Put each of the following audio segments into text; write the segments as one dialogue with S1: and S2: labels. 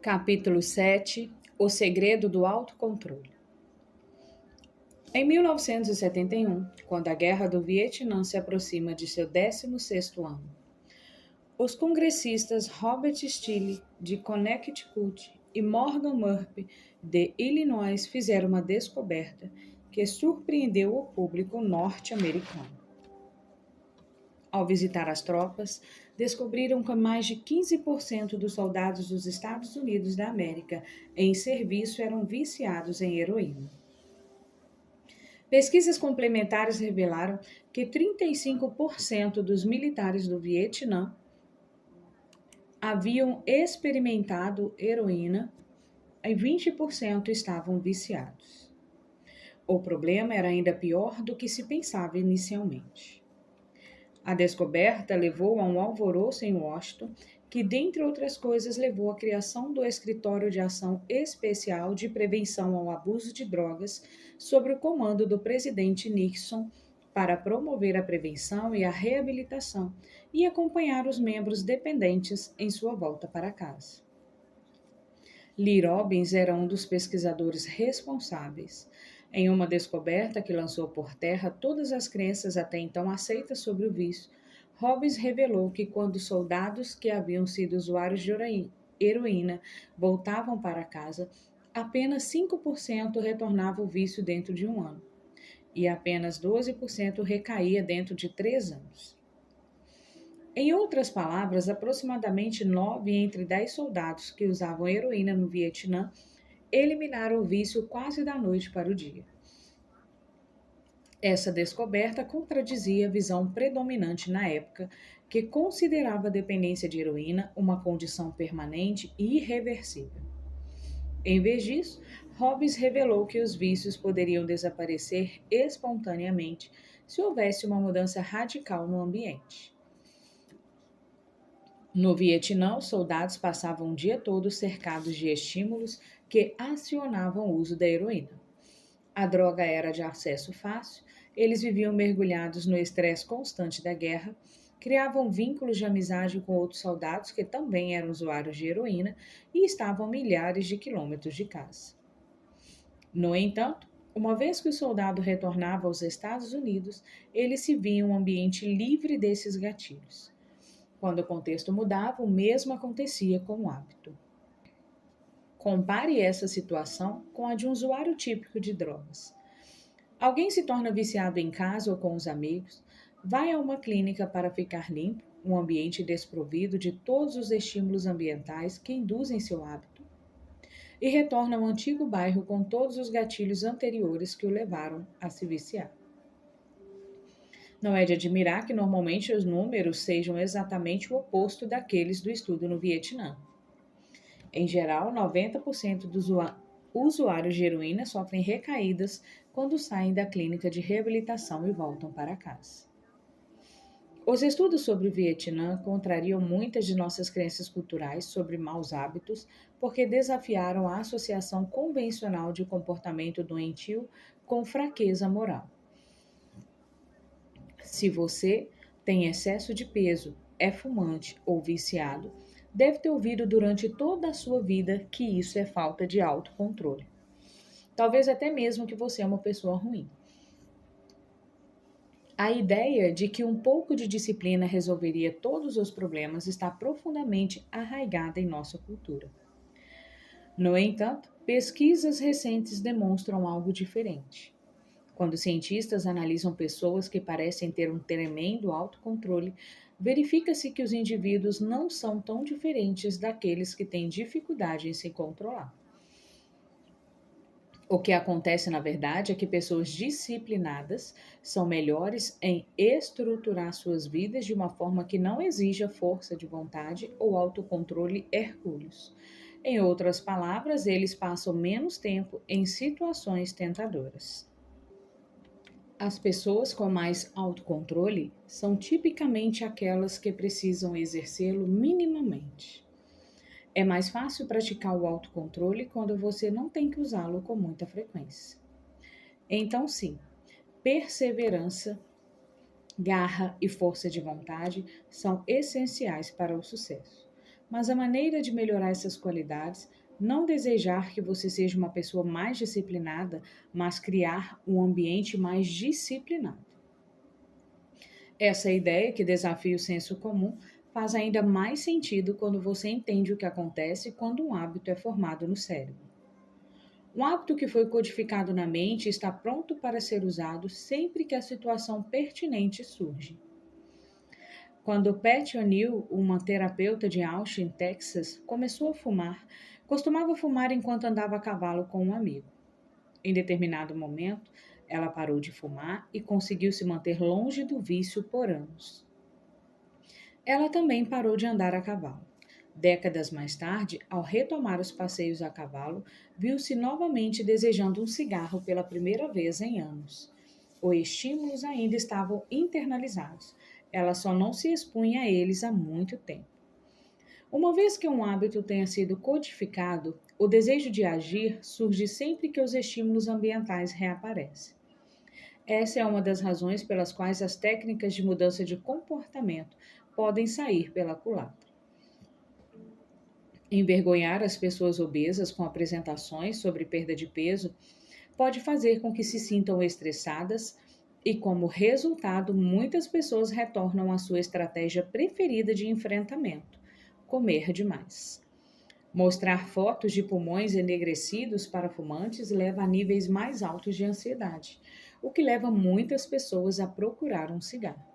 S1: Capítulo 7. O segredo do autocontrole. Em 1971, quando a Guerra do Vietnã se aproxima de seu 16º ano, os congressistas Robert Steele, de Connecticut, e Morgan Murphy, de Illinois, fizeram uma descoberta que surpreendeu o público norte-americano. Ao visitar as tropas, descobriram que mais de 15% dos soldados dos Estados Unidos da América em serviço eram viciados em heroína. Pesquisas complementares revelaram que 35% dos militares do Vietnã haviam experimentado heroína e 20% estavam viciados. O problema era ainda pior do que se pensava inicialmente. A descoberta levou a um alvoroço em Washington, que, dentre outras coisas, levou à criação do Escritório de Ação Especial de Prevenção ao Abuso de Drogas, sob o comando do presidente Nixon, para promover a prevenção e a reabilitação e acompanhar os membros dependentes em sua volta para casa. Lee Robbins era um dos pesquisadores responsáveis. Em uma descoberta que lançou por terra todas as crenças até então aceitas sobre o vício, Robbins revelou que quando soldados que haviam sido usuários de heroína voltavam para casa, apenas 5% retornava ao vício dentro de um ano, e apenas 12% recaía dentro de 3 anos. Em outras palavras, aproximadamente 9 entre 10 soldados que usavam heroína no Vietnã eliminaram o vício quase da noite para o dia. Essa descoberta contradizia a visão predominante na época, que considerava a dependência de heroína uma condição permanente e irreversível. Em vez disso, Robbins revelou que os vícios poderiam desaparecer espontaneamente se houvesse uma mudança radical no ambiente. No Vietnã, os soldados passavam o dia todo cercados de estímulos que acionavam o uso da heroína. A droga era de acesso fácil, eles viviam mergulhados no estresse constante da guerra, criavam vínculos de amizade com outros soldados que também eram usuários de heroína e estavam a milhares de quilômetros de casa. No entanto, uma vez que o soldado retornava aos Estados Unidos, ele se via em um ambiente livre desses gatilhos. Quando o contexto mudava, o mesmo acontecia com o hábito. Compare essa situação com a de um usuário típico de drogas. Alguém se torna viciado em casa ou com os amigos, vai a uma clínica para ficar limpo, um ambiente desprovido de todos os estímulos ambientais que induzem seu hábito, e retorna ao antigo bairro com todos os gatilhos anteriores que o levaram a se viciar. Não é de admirar que normalmente os números sejam exatamente o oposto daqueles do estudo no Vietnã. Em geral, 90% dos usuários de heroína sofrem recaídas quando saem da clínica de reabilitação e voltam para casa. Os estudos sobre o Vietnã contrariam muitas de nossas crenças culturais sobre maus hábitos, porque desafiaram a associação convencional de comportamento doentio com fraqueza moral. Se você tem excesso de peso, é fumante ou viciado, deve ter ouvido durante toda a sua vida que isso é falta de autocontrole. Talvez até mesmo que você é uma pessoa ruim. A ideia de que um pouco de disciplina resolveria todos os problemas está profundamente arraigada em nossa cultura. No entanto, pesquisas recentes demonstram algo diferente. Quando cientistas analisam pessoas que parecem ter um tremendo autocontrole, verifica-se que os indivíduos não são tão diferentes daqueles que têm dificuldade em se controlar. O que acontece, na verdade, é que pessoas disciplinadas são melhores em estruturar suas vidas de uma forma que não exija força de vontade ou autocontrole hercúleos. Em outras palavras, eles passam menos tempo em situações tentadoras. As pessoas com mais autocontrole são tipicamente aquelas que precisam exercê-lo minimamente. É mais fácil praticar o autocontrole quando você não tem que usá-lo com muita frequência. Então, sim, perseverança, garra e força de vontade são essenciais para o sucesso. mas a maneira de melhorar essas qualidades não desejar que você seja uma pessoa mais disciplinada, mas criar um ambiente mais disciplinado. Essa ideia, que desafia o senso comum, faz ainda mais sentido quando você entende o que acontece quando um hábito é formado no cérebro. Um hábito que foi codificado na mente está pronto para ser usado sempre que a situação pertinente surge. Quando Pat O'Neill, uma terapeuta de Austin, Texas, começou a fumar, costumava fumar enquanto andava a cavalo com um amigo. Em determinado momento, ela parou de fumar e conseguiu se manter longe do vício por anos. Ela também parou de andar a cavalo. Décadas mais tarde, ao retomar os passeios a cavalo, viu-se novamente desejando um cigarro pela primeira vez em anos. Os estímulos ainda estavam internalizados. Ela só não se expunha a eles há muito tempo. Uma vez que um hábito tenha sido codificado, o desejo de agir surge sempre que os estímulos ambientais reaparecem. Essa é uma das razões pelas quais as técnicas de mudança de comportamento podem sair pela culatra. Envergonhar as pessoas obesas com apresentações sobre perda de peso pode fazer com que se sintam estressadas e, como resultado, muitas pessoas retornam à sua estratégia preferida de enfrentamento: comer demais. Mostrar fotos de pulmões enegrecidos para fumantes leva a níveis mais altos de ansiedade, o que leva muitas pessoas a procurar um cigarro.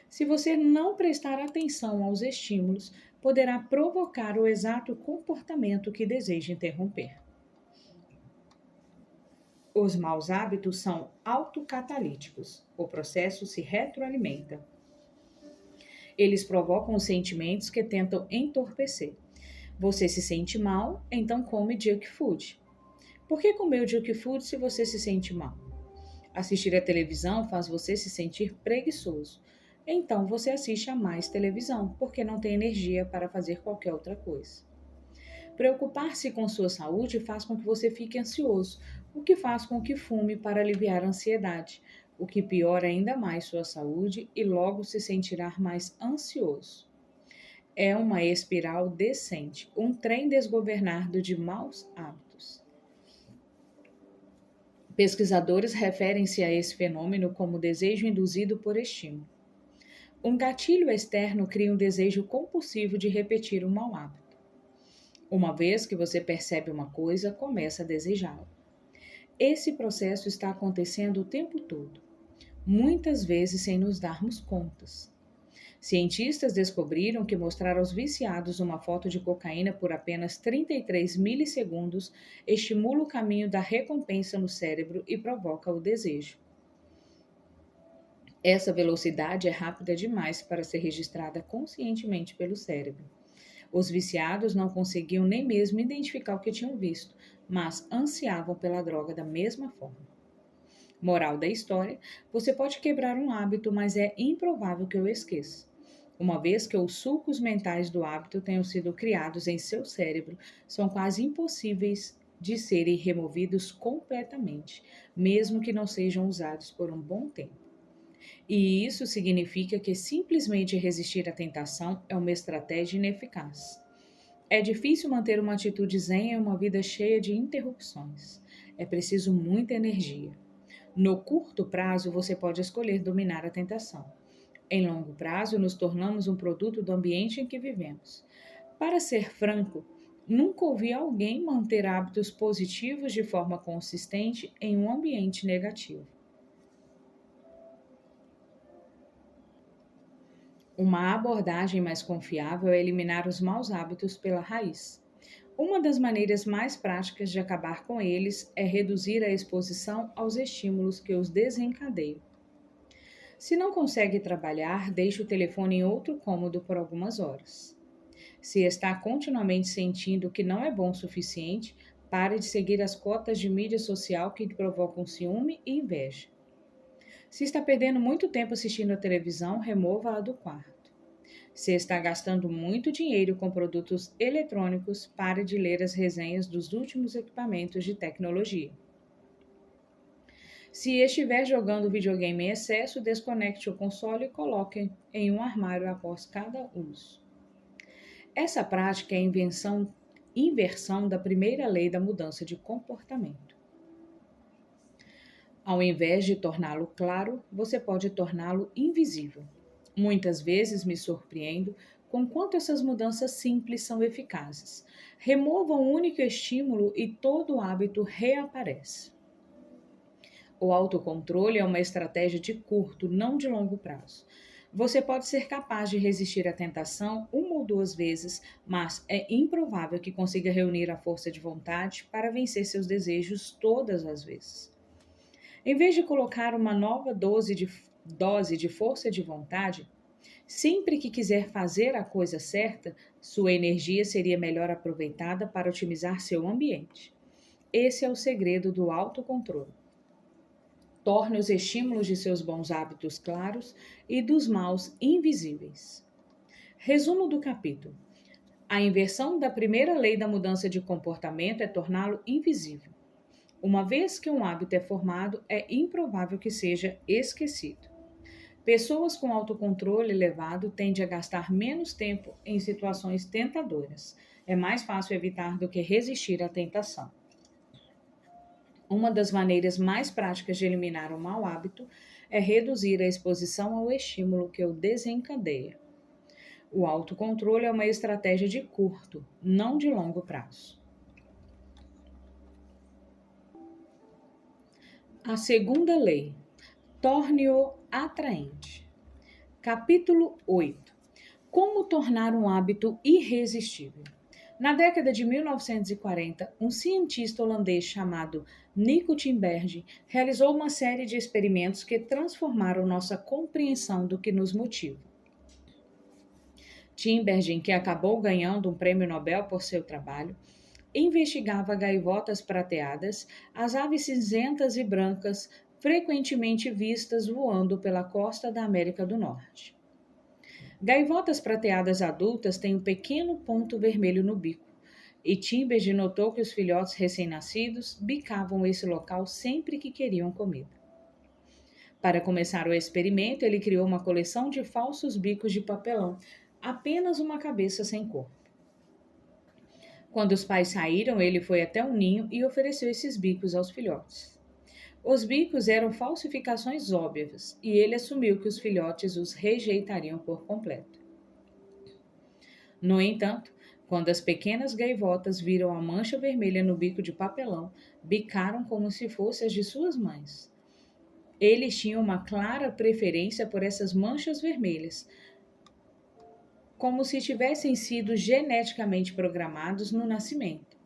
S1: Se você não prestar atenção aos estímulos, poderá provocar o exato comportamento que deseja interromper. Os maus hábitos são autocatalíticos. O processo se retroalimenta. Eles provocam os sentimentos que tentam entorpecer. Você se sente mal, então come junk food. Por que comer junk food se você se sente mal? Assistir a televisão faz você se sentir preguiçoso. Então você assiste a mais televisão, porque não tem energia para fazer qualquer outra coisa. Preocupar-se com sua saúde faz com que você fique ansioso, o que faz com que fume para aliviar a ansiedade, o que piora ainda mais sua saúde e logo se sentirá mais ansioso. É uma espiral descente, um trem desgovernado de maus hábitos. Pesquisadores referem-se a esse fenômeno como desejo induzido por estímulo. Um gatilho externo cria um desejo compulsivo de repetir um mau hábito. Uma vez que você percebe uma coisa, começa a desejá-la. Esse processo está acontecendo o tempo todo, muitas vezes sem nos darmos contas. Cientistas descobriram que mostrar aos viciados uma foto de cocaína por apenas 33 milissegundos estimula o caminho da recompensa no cérebro e provoca o desejo. Essa velocidade é rápida demais para ser registrada conscientemente pelo cérebro. Os viciados não conseguiam nem mesmo identificar o que tinham visto, mas ansiavam pela droga da mesma forma. Moral da história: você pode quebrar um hábito, mas é improvável que o esqueça. Uma vez que os sulcos mentais do hábito tenham sido criados em seu cérebro, são quase impossíveis de serem removidos completamente, mesmo que não sejam usados por um bom tempo. E isso significa que simplesmente resistir à tentação é uma estratégia ineficaz. É difícil manter uma atitude zen em uma vida cheia de interrupções. É preciso muita energia. No curto prazo, você pode escolher dominar a tentação. Em longo prazo, nos tornamos um produto do ambiente em que vivemos. Para ser franco, nunca ouvi alguém manter hábitos positivos de forma consistente em um ambiente negativo. Uma abordagem mais confiável é eliminar os maus hábitos pela raiz. Uma das maneiras mais práticas de acabar com eles é reduzir a exposição aos estímulos que os desencadeiam. Se não consegue trabalhar, deixe o telefone em outro cômodo por algumas horas. Se está continuamente sentindo que não é bom o suficiente, pare de seguir as cotas de mídia social que provocam ciúme e inveja. Se está perdendo muito tempo assistindo a televisão, remova-a do quarto. Se está gastando muito dinheiro com produtos eletrônicos, pare de ler as resenhas dos últimos equipamentos de tecnologia. Se estiver jogando videogame em excesso, desconecte o console e coloque em um armário após cada uso. Essa prática é a inversão da primeira lei da mudança de comportamento. Ao invés de torná-lo claro, você pode torná-lo invisível. Muitas vezes me surpreendo com quanto essas mudanças simples são eficazes. Remova um único estímulo e todo o hábito reaparece. O autocontrole é uma estratégia de curto, não de longo prazo. Você pode ser capaz de resistir à tentação uma ou duas vezes, mas é improvável que consiga reunir a força de vontade para vencer seus desejos todas as vezes. Em vez de colocar uma nova dose de força de vontade, sempre que quiser fazer a coisa certa, sua energia seria melhor aproveitada para otimizar seu ambiente. Esse é o segredo do autocontrole. Torne os estímulos de seus bons hábitos claros e dos maus invisíveis. Resumo do capítulo. A inversão da primeira lei da mudança de comportamento é torná-lo invisível. Uma vez que um hábito é formado, é improvável que seja esquecido. Pessoas com autocontrole elevado tendem a gastar menos tempo em situações tentadoras. É mais fácil evitar do que resistir à tentação. Uma das maneiras mais práticas de eliminar um mau hábito é reduzir a exposição ao estímulo que o desencadeia. O autocontrole é uma estratégia de curto, não de longo prazo. A segunda lei. Torne-o atraente. Capítulo 8. Como tornar um hábito irresistível. Na década de 1940, um cientista holandês chamado Nico Tinbergen realizou uma série de experimentos que transformaram nossa compreensão do que nos motiva. Tinbergen, que acabou ganhando um prêmio Nobel por seu trabalho, investigava gaivotas prateadas, as aves cinzentas e brancas frequentemente vistas voando pela costa da América do Norte. Gaivotas prateadas adultas têm um pequeno ponto vermelho no bico, e Tinbergen notou que os filhotes recém-nascidos bicavam esse local sempre que queriam comida. Para começar o experimento, ele criou uma coleção de falsos bicos de papelão, apenas uma cabeça sem corpo. Quando os pais saíram, ele foi até o ninho e ofereceu esses bicos aos filhotes. Os bicos eram falsificações óbvias e ele assumiu que os filhotes os rejeitariam por completo. No entanto, quando as pequenas gaivotas viram a mancha vermelha no bico de papelão, bicaram como se fossem as de suas mães. Eles tinham uma clara preferência por essas manchas vermelhas, como se tivessem sido geneticamente programados no nascimento.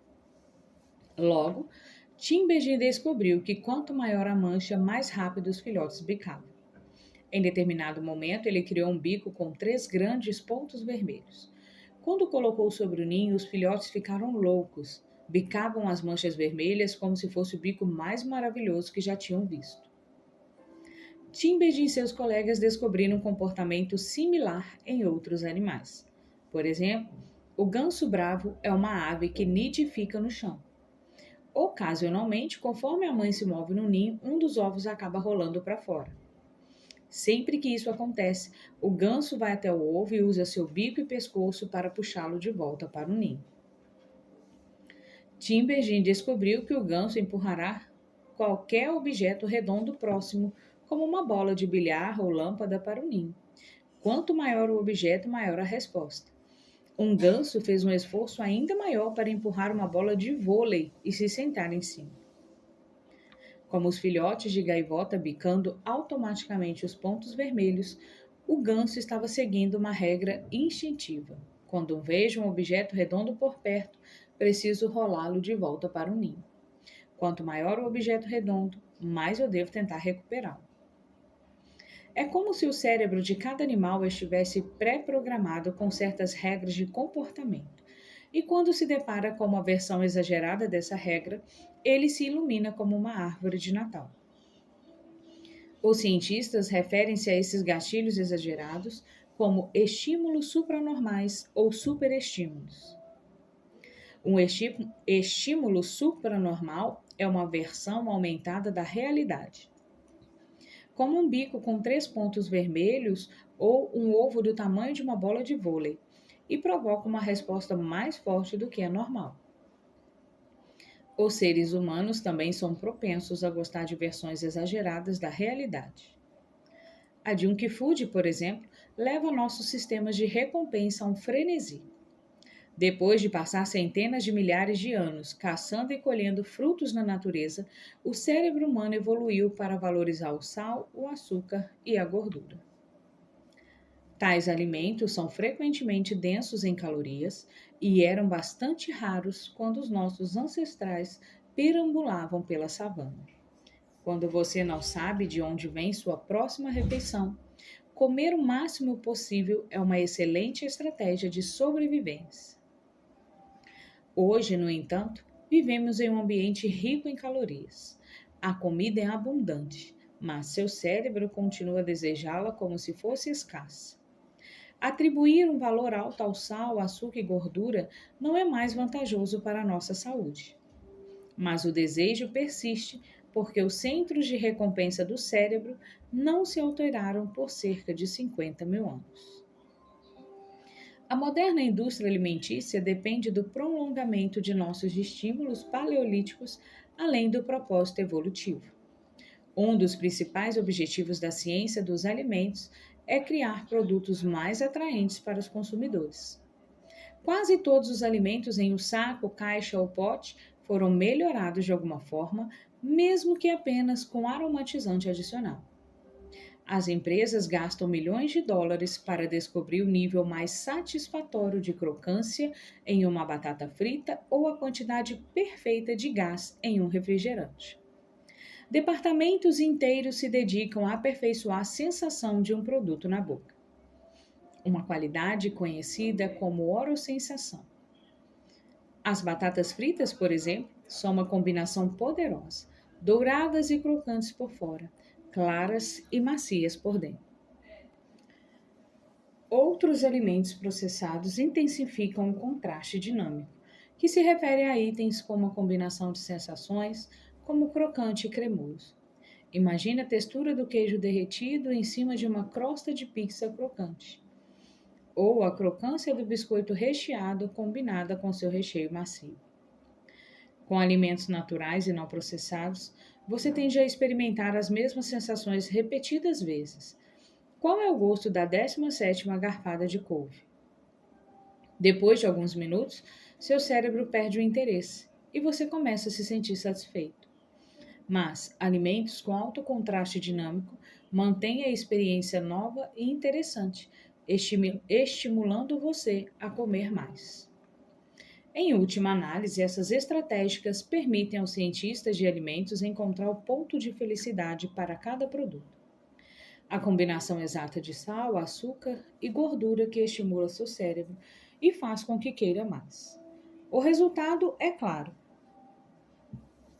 S1: Logo, Tinbergen descobriu que quanto maior a mancha, mais rápido os filhotes bicavam. Em determinado momento, ele criou um bico com 3 grandes pontos vermelhos. Quando colocou sobre o ninho, os filhotes ficaram loucos. Bicavam as manchas vermelhas como se fosse o bico mais maravilhoso que já tinham visto. Tinbergen e seus colegas descobriram um comportamento similar em outros animais. Por exemplo, o ganso bravo é uma ave que nidifica no chão. Ocasionalmente, conforme a mãe se move no ninho, um dos ovos acaba rolando para fora. Sempre que isso acontece, o ganso vai até o ovo e usa seu bico e pescoço para puxá-lo de volta para o ninho. Tinbergen descobriu que o ganso empurrará qualquer objeto redondo próximo, como uma bola de bilhar ou lâmpada, para o ninho. Quanto maior o objeto, maior a resposta. Um ganso fez um esforço ainda maior para empurrar uma bola de vôlei e se sentar em cima. Como os filhotes de gaivota bicando automaticamente os pontos vermelhos, o ganso estava seguindo uma regra instintiva. Quando vejo um objeto redondo por perto, preciso rolá-lo de volta para o ninho. Quanto maior o objeto redondo, mais eu devo tentar recuperá-lo. É como se o cérebro de cada animal estivesse pré-programado com certas regras de comportamento. E quando se depara com uma versão exagerada dessa regra, ele se ilumina como uma árvore de Natal. Os cientistas referem-se a esses gatilhos exagerados como estímulos supranormais ou superestímulos. Um estímulo supranormal é uma versão aumentada da realidade, como um bico com 3 pontos vermelhos ou um ovo do tamanho de uma bola de vôlei. e provoca uma resposta mais forte do que é normal. Os seres humanos também são propensos a gostar de versões exageradas da realidade. A junk food, por exemplo, leva nossos sistemas de recompensa a um frenesi. Depois de passar centenas de milhares de anos caçando e colhendo frutos na natureza, o cérebro humano evoluiu para valorizar o sal, o açúcar e a gordura. Tais alimentos são frequentemente densos em calorias e eram bastante raros quando os nossos ancestrais perambulavam pela savana. Quando você não sabe de onde vem sua próxima refeição, comer o máximo possível é uma excelente estratégia de sobrevivência. Hoje, no entanto, vivemos em um ambiente rico em calorias. A comida é abundante, mas seu cérebro continua a desejá-la como se fosse escassa. Atribuir um valor alto ao sal, açúcar e gordura não é mais vantajoso para a nossa saúde. Mas o desejo persiste porque os centros de recompensa do cérebro não se alteraram por cerca de 50 mil anos. A moderna indústria alimentícia depende do prolongamento de nossos estímulos paleolíticos, além do propósito evolutivo. Um dos principais objetivos da ciência dos alimentos é criar produtos mais atraentes para os consumidores. Quase todos os alimentos em um saco, caixa ou pote foram melhorados de alguma forma, mesmo que apenas com aromatizante adicional. As empresas gastam milhões de dólares para descobrir o nível mais satisfatório de crocância em uma batata frita ou a quantidade perfeita de gás em um refrigerante. Departamentos inteiros se dedicam a aperfeiçoar a sensação de um produto na boca. Uma qualidade conhecida como orossensação. As batatas fritas, por exemplo, são uma combinação poderosa, douradas e crocantes por fora, claras e macias por dentro. Outros alimentos processados intensificam o contraste dinâmico, que se refere a itens como a combinação de sensações, como crocante e cremoso. Imagine a textura do queijo derretido em cima de uma crosta de pizza crocante, ou a crocância do biscoito recheado combinada com seu recheio macio. Com alimentos naturais e não processados, você tende a experimentar as mesmas sensações repetidas vezes. Qual é o gosto da 17ª garfada de couve? Depois de alguns minutos, seu cérebro perde o interesse e você começa a se sentir satisfeito. Mas alimentos com alto contraste dinâmico mantêm a experiência nova e interessante, estimulando você a comer mais. Em última análise, essas estratégicas permitem aos cientistas de alimentos encontrar o ponto de felicidade para cada produto. A combinação exata de sal, açúcar e gordura que estimula seu cérebro e faz com que queira mais. O resultado é claro.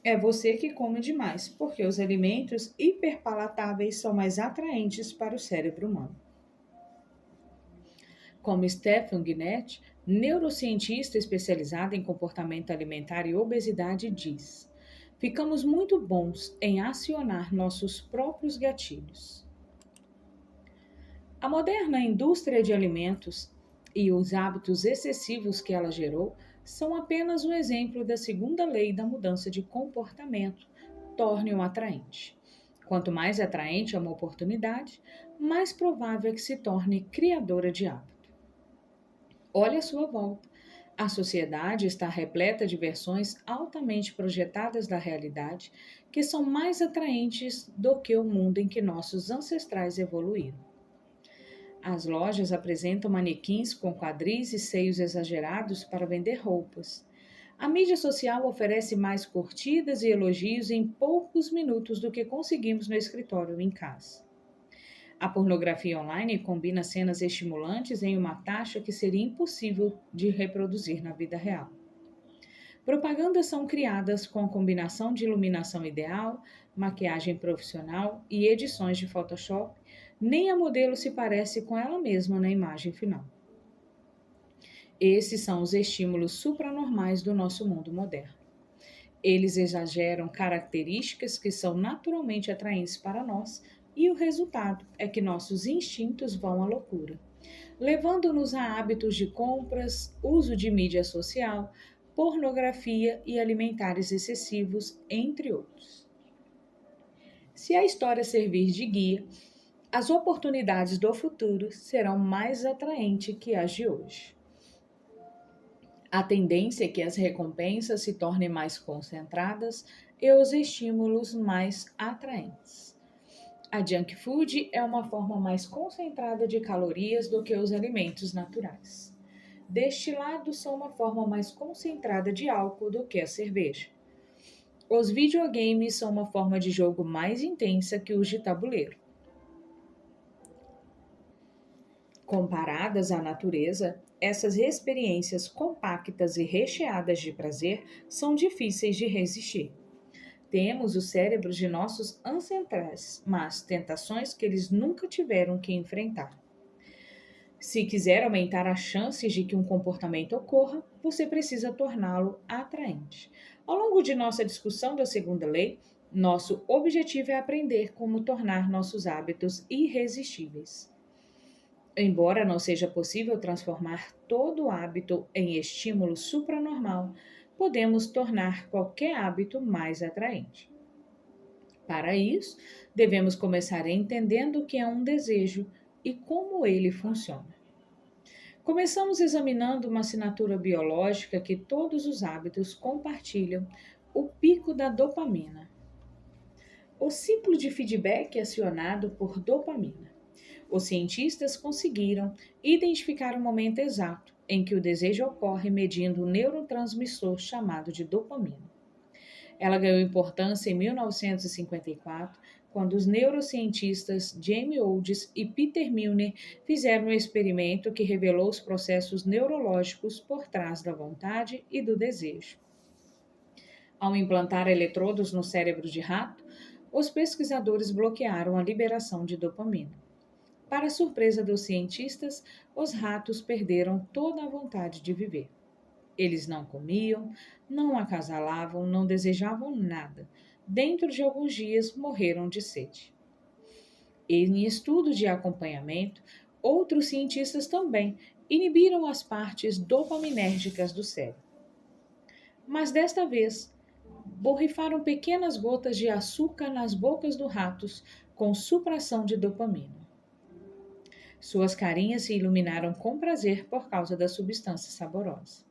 S1: É você que come demais, porque os alimentos hiperpalatáveis são mais atraentes para o cérebro humano. Como Stephan Guinnett, neurocientista especializado em comportamento alimentar e obesidade, diz: ficamos muito bons em acionar nossos próprios gatilhos. A moderna indústria de alimentos e os hábitos excessivos que ela gerou são apenas um exemplo da segunda lei da mudança de comportamento, torne-o atraente. Quanto mais atraente é uma oportunidade, mais provável é que se torne criadora de hábito. Olhe à sua volta. A sociedade está repleta de versões altamente projetadas da realidade que são mais atraentes do que o mundo em que nossos ancestrais evoluíram. As lojas apresentam manequins com quadris e seios exagerados para vender roupas. A mídia social oferece mais curtidas e elogios em poucos minutos do que conseguimos no escritório ou em casa. A pornografia online combina cenas estimulantes em uma taxa que seria impossível de reproduzir na vida real. Propagandas são criadas com a combinação de iluminação ideal, maquiagem profissional e edições de Photoshop. Nem a modelo se parece com ela mesma na imagem final. Esses são os estímulos supranormais do nosso mundo moderno. Eles exageram características que são naturalmente atraentes para nós, e o resultado é que nossos instintos vão à loucura. levando-nos a hábitos de compras, uso de mídia social, pornografia e alimentares excessivos, entre outros. Se a história servir de guia, as oportunidades do futuro serão mais atraentes que as de hoje. A tendência é que as recompensas se tornem mais concentradas e os estímulos mais atraentes. A junk food é uma forma mais concentrada de calorias do que os alimentos naturais. Destilados são uma forma mais concentrada de álcool do que a cerveja. Os videogames são uma forma de jogo mais intensa que os de tabuleiro. Comparadas à natureza, essas experiências compactas e recheadas de prazer são difíceis de resistir. Temos os cérebros de nossos ancestrais, mas tentações que eles nunca tiveram que enfrentar. Se quiser aumentar as chances de que um comportamento ocorra, você precisa torná-lo atraente. Ao longo de nossa discussão da segunda lei, nosso objetivo é aprender como tornar nossos hábitos irresistíveis. Embora não seja possível transformar todo hábito em estímulo supranormal, podemos tornar qualquer hábito mais atraente. Para isso, devemos começar entendendo o que é um desejo e como ele funciona. Começamos examinando uma assinatura biológica que todos os hábitos compartilham, o pico da dopamina. O ciclo de feedback é acionado por dopamina. Os cientistas conseguiram identificar o momento exato em que o desejo ocorre medindo o neurotransmissor chamado de dopamina. Ela ganhou importância em 1954, quando os neurocientistas James Olds e Peter Milner fizeram um experimento que revelou os processos neurológicos por trás da vontade e do desejo. Ao implantar eletrodos no cérebro de rato, os pesquisadores bloquearam a liberação de dopamina. Para surpresa dos cientistas, os ratos perderam toda a vontade de viver. Eles não comiam, não acasalavam, não desejavam nada. Dentro de alguns dias morreram de sede. Em estudos de acompanhamento, outros cientistas também inibiram as partes dopaminérgicas do cérebro. Mas desta vez, borrifaram pequenas gotas de açúcar nas bocas dos ratos com supressão de dopamina. Suas carinhas se iluminaram com prazer por causa da substância saborosa.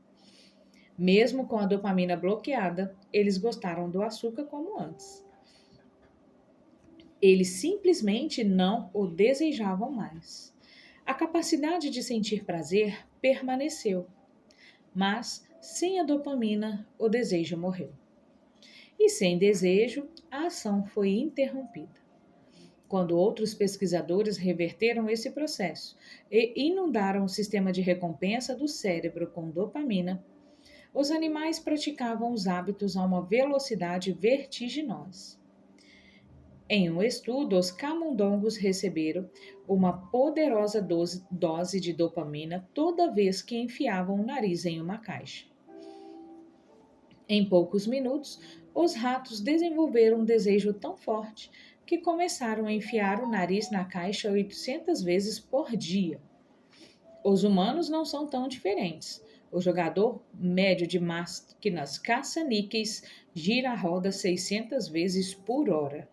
S1: Mesmo com a dopamina bloqueada, eles gostaram do açúcar como antes. Eles simplesmente não o desejavam mais. A capacidade de sentir prazer permaneceu, mas sem a dopamina, o desejo morreu. E sem desejo, a ação foi interrompida. Quando outros pesquisadores reverteram esse processo e inundaram o sistema de recompensa do cérebro com dopamina, os animais praticavam os hábitos a uma velocidade vertiginosa. Em um estudo, os camundongos receberam uma poderosa dose de dopamina toda vez que enfiavam o nariz em uma caixa. Em poucos minutos, os ratos desenvolveram um desejo tão forte que começaram a enfiar o nariz na caixa 800 vezes por dia. Os humanos não são tão diferentes. O jogador médio de máquinas caça-níqueis gira a roda 600 vezes por hora.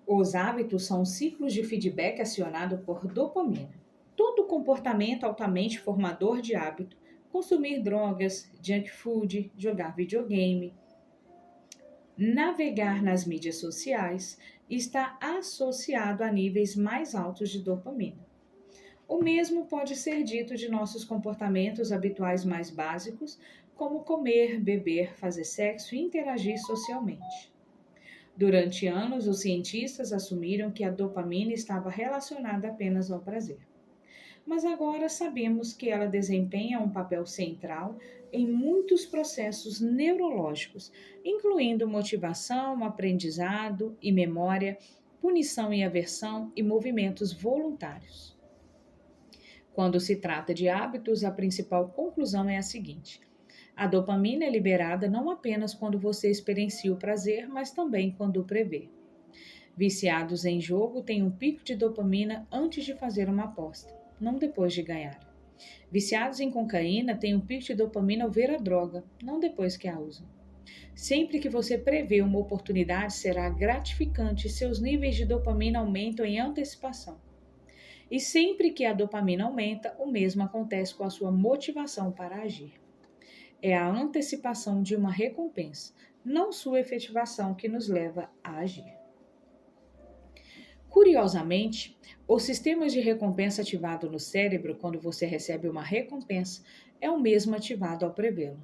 S1: Os hábitos são ciclos de feedback acionado por dopamina. Todo comportamento altamente formador de hábito, consumir drogas, junk food, jogar videogame, navegar nas mídias sociais, está associado a níveis mais altos de dopamina. O mesmo pode ser dito de nossos comportamentos habituais mais básicos, como comer, beber, fazer sexo e interagir socialmente. Durante anos, os cientistas assumiram que a dopamina estava relacionada apenas ao prazer. Mas agora sabemos que ela desempenha um papel central em muitos processos neurológicos, incluindo motivação, aprendizado e memória, punição e aversão e movimentos voluntários. Quando se trata de hábitos, a principal conclusão é a seguinte: a dopamina é liberada não apenas quando você experiencia o prazer, mas também quando o prevê. Viciados em jogo têm um pico de dopamina antes de fazer uma aposta, não depois de ganhar. Viciados em cocaína têm um pico de dopamina ao ver a droga, não depois que a usam. Sempre que você prevê uma oportunidade, será gratificante e seus níveis de dopamina aumentam em antecipação. E sempre que a dopamina aumenta, o mesmo acontece com a sua motivação para agir. É a antecipação de uma recompensa, não sua efetivação, que nos leva a agir. Curiosamente, os sistemas de recompensa ativado no cérebro quando você recebe uma recompensa é o mesmo ativado ao prevê-lo.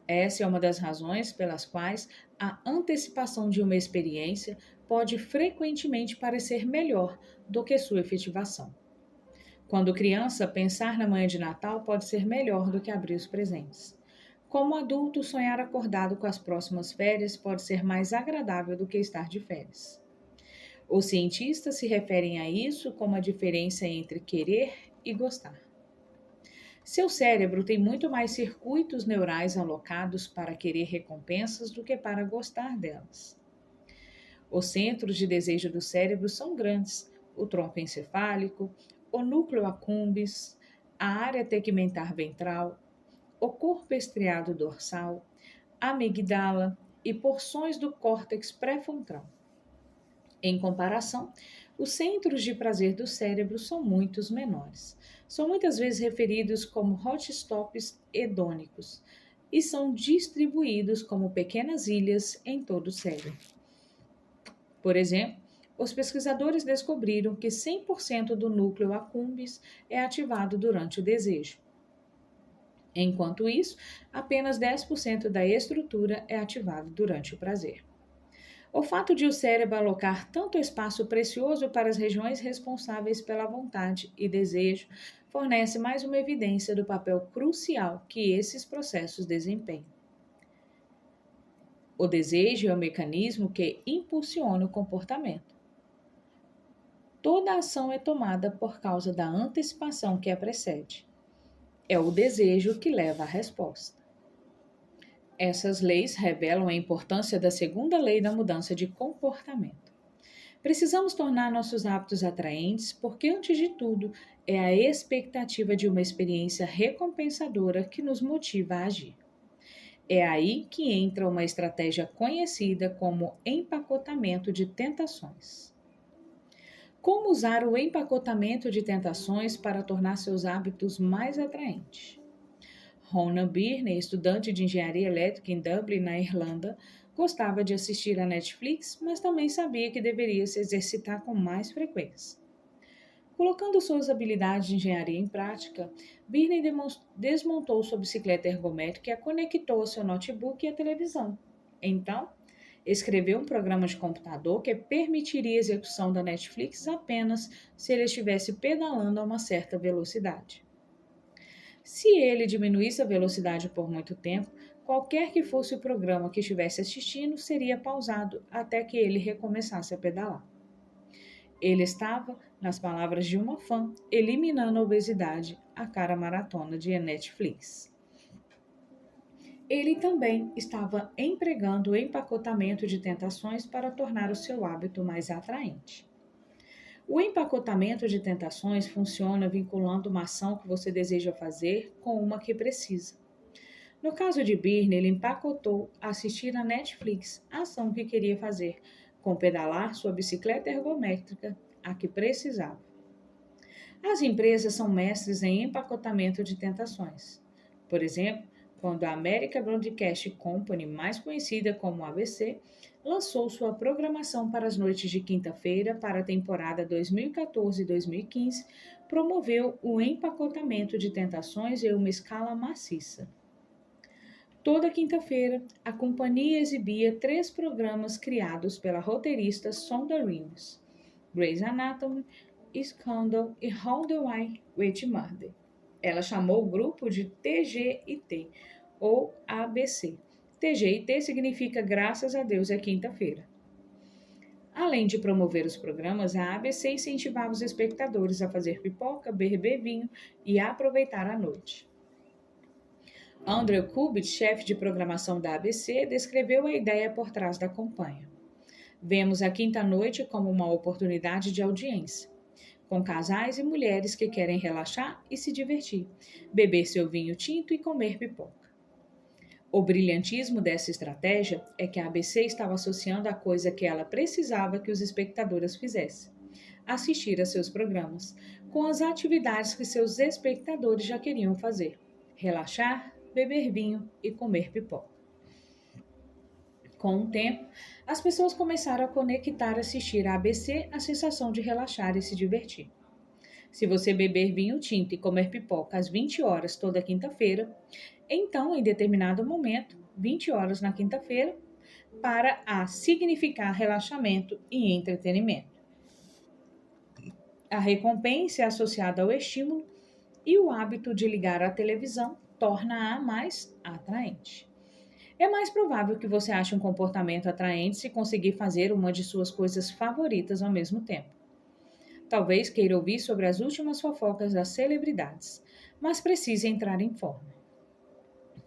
S1: Essa é uma das razões pelas quais a antecipação de uma experiência pode frequentemente parecer melhor do que sua efetivação. Quando criança, pensar na manhã de Natal pode ser melhor do que abrir os presentes. Como adulto, sonhar acordado com as próximas férias pode ser mais agradável do que estar de férias. Os cientistas se referem a isso como a diferença entre querer e gostar. Seu cérebro tem muito mais circuitos neurais alocados para querer recompensas do que para gostar delas. Os centros de desejo do cérebro são grandes: o tronco encefálico, o núcleo accumbens, a área tegmentar ventral, o corpo estriado dorsal, a amigdala e porções do córtex pré-frontal. Em comparação, os centros de prazer do cérebro são muito menores. São muitas vezes referidos como hotstops hedônicos e são distribuídos como pequenas ilhas em todo o cérebro. Por exemplo, os pesquisadores descobriram que 100% do núcleo accumbens é ativado durante o desejo. Enquanto isso, apenas 10% da estrutura é ativado durante o prazer. O fato de o cérebro alocar tanto espaço precioso para as regiões responsáveis pela vontade e desejo fornece mais uma evidência do papel crucial que esses processos desempenham. O desejo é o mecanismo que impulsiona o comportamento. Toda ação é tomada por causa da antecipação que a precede. É o desejo que leva à resposta. Essas leis revelam a importância da segunda lei da mudança de comportamento. Precisamos tornar nossos hábitos atraentes porque, antes de tudo, é a expectativa de uma experiência recompensadora que nos motiva a agir. É aí que entra uma estratégia conhecida como empacotamento de tentações. Como usar o empacotamento de tentações para tornar seus hábitos mais atraentes? Ronan Birney, estudante de engenharia elétrica em Dublin, na Irlanda, gostava de assistir a Netflix, mas também sabia que deveria se exercitar com mais frequência. Colocando suas habilidades de engenharia em prática, Birney desmontou sua bicicleta ergométrica e a conectou ao seu notebook e à televisão. Então, escreveu um programa de computador que permitiria a execução da Netflix apenas se ele estivesse pedalando a uma certa velocidade. Se ele diminuísse a velocidade por muito tempo, qualquer que fosse o programa que estivesse assistindo seria pausado até que ele recomeçasse a pedalar. Ele estava, nas palavras de uma fã, eliminando a obesidade a cada maratona de Netflix. Ele também estava empregando o empacotamento de tentações para tornar o seu hábito mais atraente. O empacotamento de tentações funciona vinculando uma ação que você deseja fazer com uma que precisa. No caso de Birney, ele empacotou assistir a Netflix, a ação que queria fazer, com pedalar sua bicicleta ergométrica, a que precisava. As empresas são mestres em empacotamento de tentações. Por exemplo, quando a American Broadcast Company, mais conhecida como ABC, lançou sua programação para as noites de quinta-feira para a temporada 2014-2015, promoveu o empacotamento de tentações em uma escala maciça. Toda quinta-feira, a companhia exibia 3 programas criados pela roteirista Sonda Rhimes: Grey's Anatomy, Scandal e How the Wine with Murder. Ela chamou o grupo de TGIT, ou ABC. TGIT significa Graças a Deus é Quinta-feira. Além de promover os programas, a ABC incentivava os espectadores a fazer pipoca, beber vinho e aproveitar a noite. Andrew Kubit, chefe de programação da ABC, descreveu a ideia por trás da campanha. Vemos a quinta-noite como uma oportunidade de audiência, com casais e mulheres que querem relaxar e se divertir, beber seu vinho tinto e comer pipoca. O brilhantismo dessa estratégia é que a ABC estava associando a coisa que ela precisava que os espectadores fizessem: assistir a seus programas, com as atividades que seus espectadores já queriam fazer: relaxar, beber vinho e comer pipoca. Com o tempo, as pessoas começaram a conectar assistir a ABC à sensação de relaxar e se divertir. Se você beber vinho tinto e comer pipoca às 20 horas toda quinta-feira, então, em determinado momento, 20 horas na quinta-feira, para a significar relaxamento e entretenimento. A recompensa é associada ao estímulo e o hábito de ligar a televisão torna-a mais atraente. É mais provável que você ache um comportamento atraente se conseguir fazer uma de suas coisas favoritas ao mesmo tempo. Talvez queira ouvir sobre as últimas fofocas das celebridades, mas precise entrar em forma.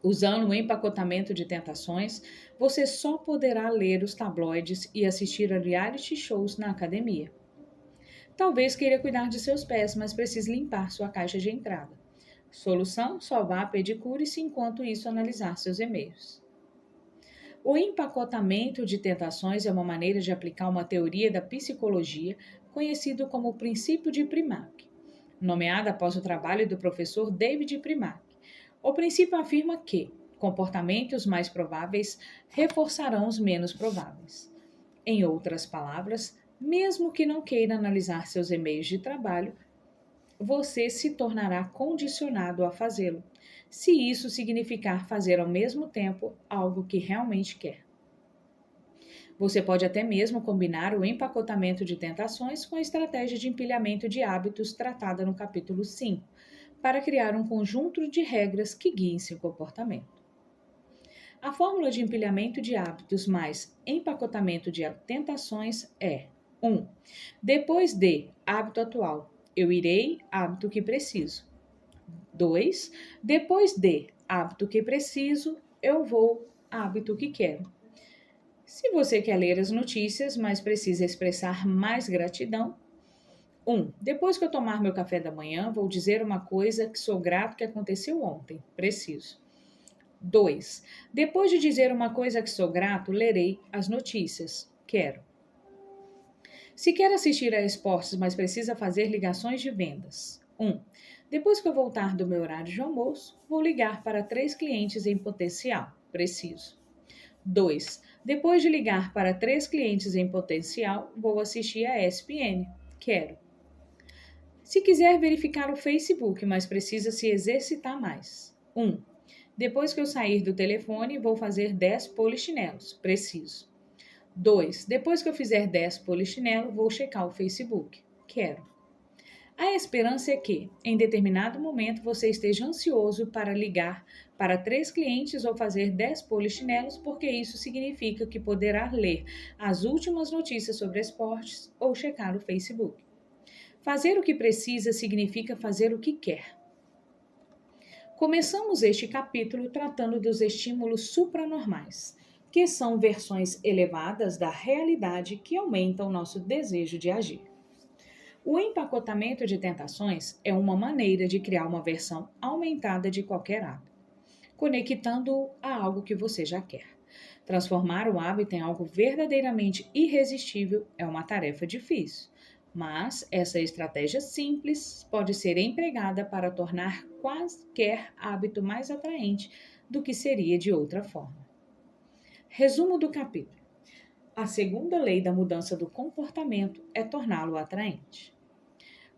S1: Usando o empacotamento de tentações, você só poderá ler os tabloides e assistir a reality shows na academia. Talvez queira cuidar de seus pés, mas precise limpar sua caixa de entrada. Solução: só vá a pedicure-se enquanto isso analisar seus e-mails. O empacotamento de tentações é uma maneira de aplicar uma teoria da psicologia conhecido como o princípio de Primack, nomeada após o trabalho do professor David Primack. O princípio afirma que comportamentos mais prováveis reforçarão os menos prováveis. Em outras palavras, mesmo que não queira analisar seus e-mails de trabalho, você se tornará condicionado a fazê-lo, se isso significar fazer ao mesmo tempo algo que realmente quer. Você pode até mesmo combinar o empacotamento de tentações com a estratégia de empilhamento de hábitos tratada no capítulo 5, para criar um conjunto de regras que guiem seu comportamento. A fórmula de empilhamento de hábitos mais empacotamento de tentações é 1. Depois de hábito atual, eu irei hábito que preciso. 2. Depois de hábito que preciso, eu vou hábito que quero. Se você quer ler as notícias, mas precisa expressar mais gratidão, 1. Depois que eu tomar meu café da manhã, vou dizer uma coisa que sou grato que aconteceu ontem. Preciso. 2. Depois de dizer uma coisa que sou grato, lerei as notícias. Quero. Se quer assistir a esportes, mas precisa fazer ligações de vendas. 1. Depois que eu voltar do meu horário de almoço, vou ligar para 3 clientes em potencial. Preciso. 2. Depois de ligar para 3 clientes em potencial, vou assistir a ESPN. Quero. Se quiser verificar o Facebook, mas precisa se exercitar mais. 1. Depois que eu sair do telefone, vou fazer 10 polichinelos. Preciso. 2. Depois que eu fizer 10 polichinelos, vou checar o Facebook. Quero. A esperança é que, em determinado momento, você esteja ansioso para ligar para 3 clientes ou fazer 10 polichinelos, porque isso significa que poderá ler as últimas notícias sobre esportes ou checar o Facebook. Fazer o que precisa significa fazer o que quer. Começamos este capítulo tratando dos estímulos supranormais, que são versões elevadas da realidade que aumentam nosso desejo de agir. O empacotamento de tentações é uma maneira de criar uma versão aumentada de qualquer hábito, conectando-o a algo que você já quer. Transformar o hábito em algo verdadeiramente irresistível é uma tarefa difícil, mas essa estratégia simples pode ser empregada para tornar qualquer hábito mais atraente do que seria de outra forma. Resumo do capítulo. A segunda lei da mudança do comportamento é torná-lo atraente.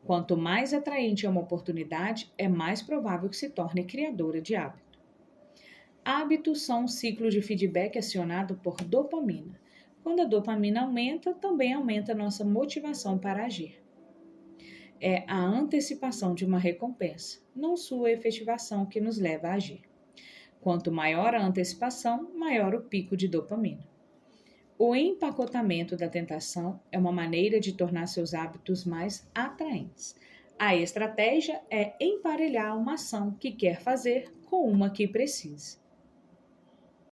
S1: Quanto mais atraente é uma oportunidade, é mais provável que se torne criadora de hábito. Hábitos são um ciclo de feedback acionado por dopamina. Quando a dopamina aumenta, também aumenta nossa motivação para agir. É a antecipação de uma recompensa, não sua efetivação, que nos leva a agir. Quanto maior a antecipação, maior o pico de dopamina. O empacotamento da tentação é uma maneira de tornar seus hábitos mais atraentes. A estratégia é emparelhar uma ação que quer fazer com uma que precisa.